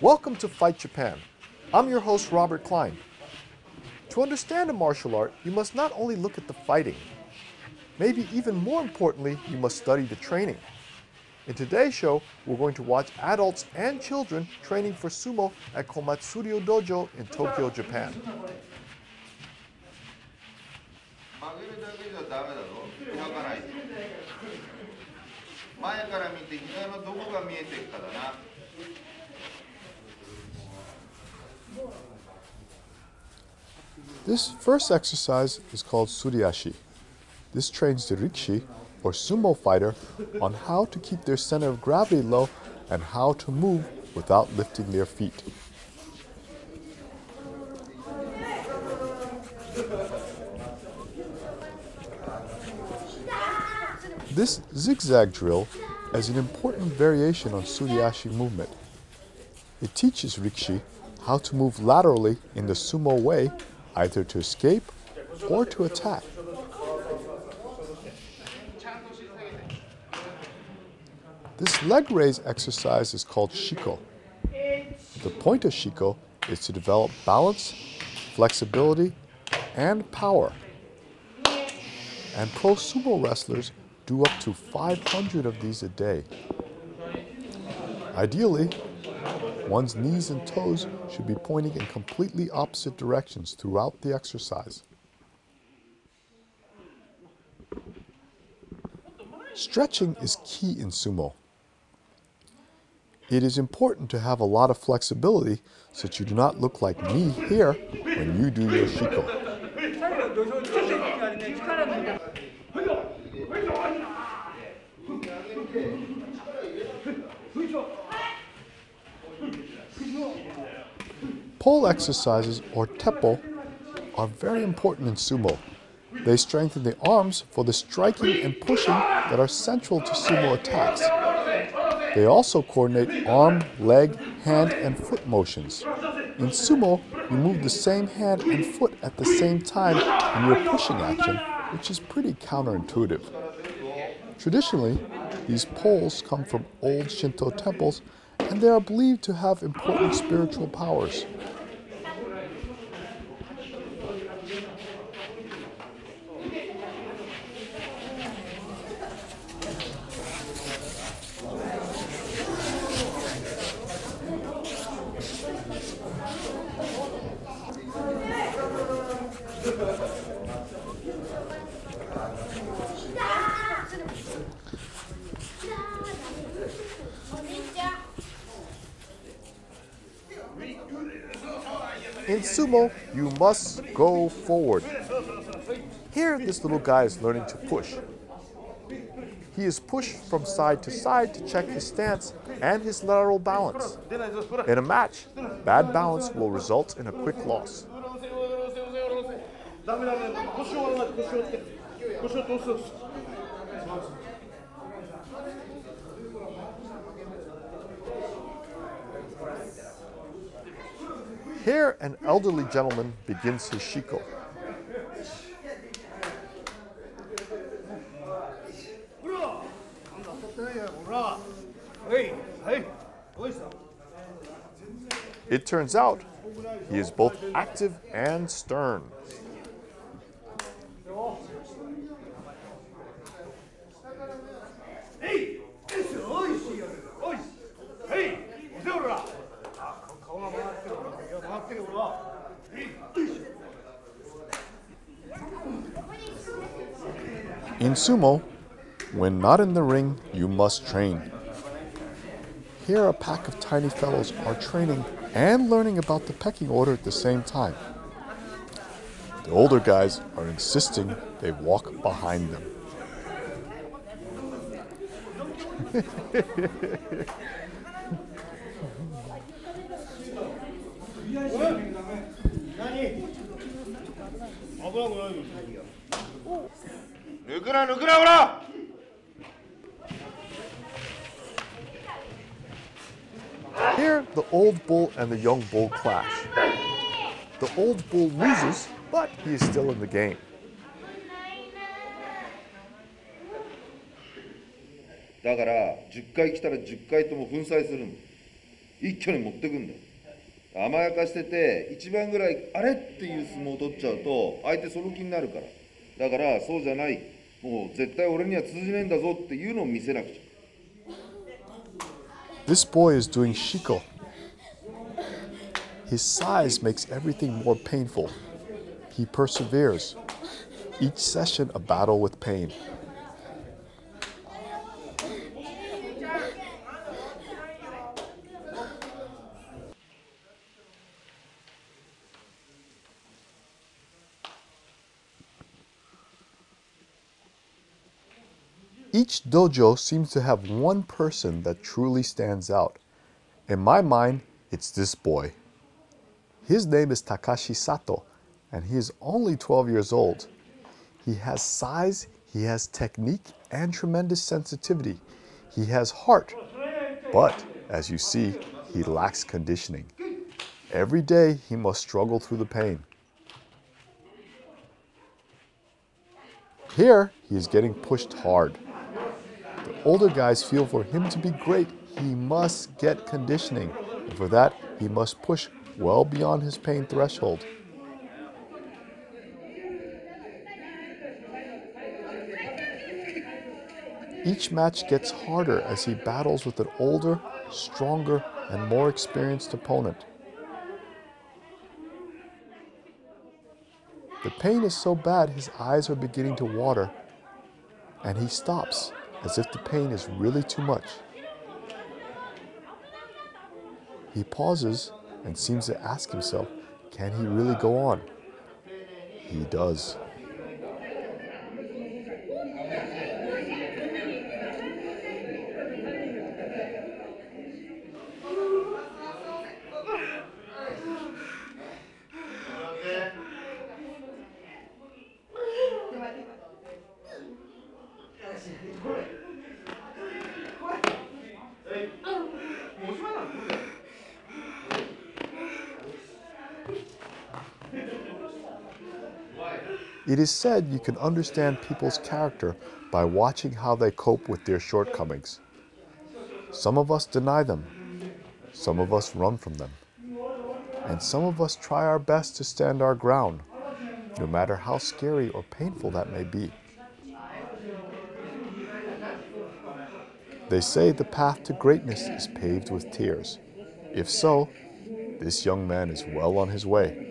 Welcome to Fight Japan. I'm your host, Robert Klein. To understand a martial art, you must not only look at the fighting. Maybe even more importantly, you must study the training. In today's show, we're going to watch adults and children training for sumo at Komatsuryo Dojo in Tokyo, Japan. 曲げるだけじゃダメだぞ。開かない。前から見て膝のどこが見えてるかだな。 This first exercise is called suriashi. This trains the rikishi, or sumo fighter, on how to keep their center of gravity low and how to move without lifting their feet. This zigzag drill is an important variation on suriashi movement. It teaches rikishi how to move laterally in the sumo way, either to escape or to attack. This leg raise exercise is called shiko. The point of shiko is to develop balance, flexibility, and power. And pro sumo wrestlers do up to 500 of these a day. Ideally, one's knees and toes should be pointing in completely opposite directions throughout the exercise. Stretching is key in sumo. It is important to have a lot of flexibility so that you do not look like me here when you do your shiko. Pole exercises, or teppo, are very important in sumo. They strengthen the arms for the striking and pushing that are central to sumo attacks. They also coordinate arm, leg, hand, and foot motions. In sumo, you move the same hand and foot at the same time in your pushing action, which is pretty counterintuitive. Traditionally, these poles come from old Shinto temples, and they are believed to have important spiritual powers. In sumo, you must go forward. Here, this little guy is learning to push. He is pushed from side to side to check his stance and his lateral balance. In a match, bad balance will result in a quick loss. Here, an elderly gentleman begins his shiko. It turns out he is both active and stern. In sumo, when not in the ring, you must train. Here, a pack of tiny fellows are training and learning about the pecking order at the same time. The older guys are insisting they walk behind them. Here, the old bull and the young bull clash. The old bull loses, but he is still in the game. だから10回来たら10回とも粉砕するんだ。一挙に持ってくんだ。甘やかしてて一番ぐらいあれっていう相撲を取っちゃうと相手その気になるから。だからそうじゃない、もう絶対俺には通じねえんだぞっていうのを見せなくちゃ。 This boy is doing shiko. His size makes everything more painful. He perseveres. Each session a battle with pain. Each dojo seems to have one person that truly stands out. In my mind, it's this boy. His name is Takashi Sato, and he is only 12 years old. He has size, he has technique, and tremendous sensitivity. He has heart, but as you see, he lacks conditioning. Every day, he must struggle through the pain. Here, he is getting pushed hard. The older guys feel for him to be great, he must get conditioning, and for that, he must push well beyond his pain threshold. Each match gets harder as he battles with an older, stronger, and more experienced opponent. The pain is so bad his eyes are beginning to water, and he stops as if the pain is really too much. He pauses and seems to ask himself, can he really go on? He does. It is said you can understand people's character by watching how they cope with their shortcomings. Some of us deny them, some of us run from them, and some of us try our best to stand our ground, no matter how scary or painful that may be. They say the path to greatness is paved with tears. If so, this young man is well on his way.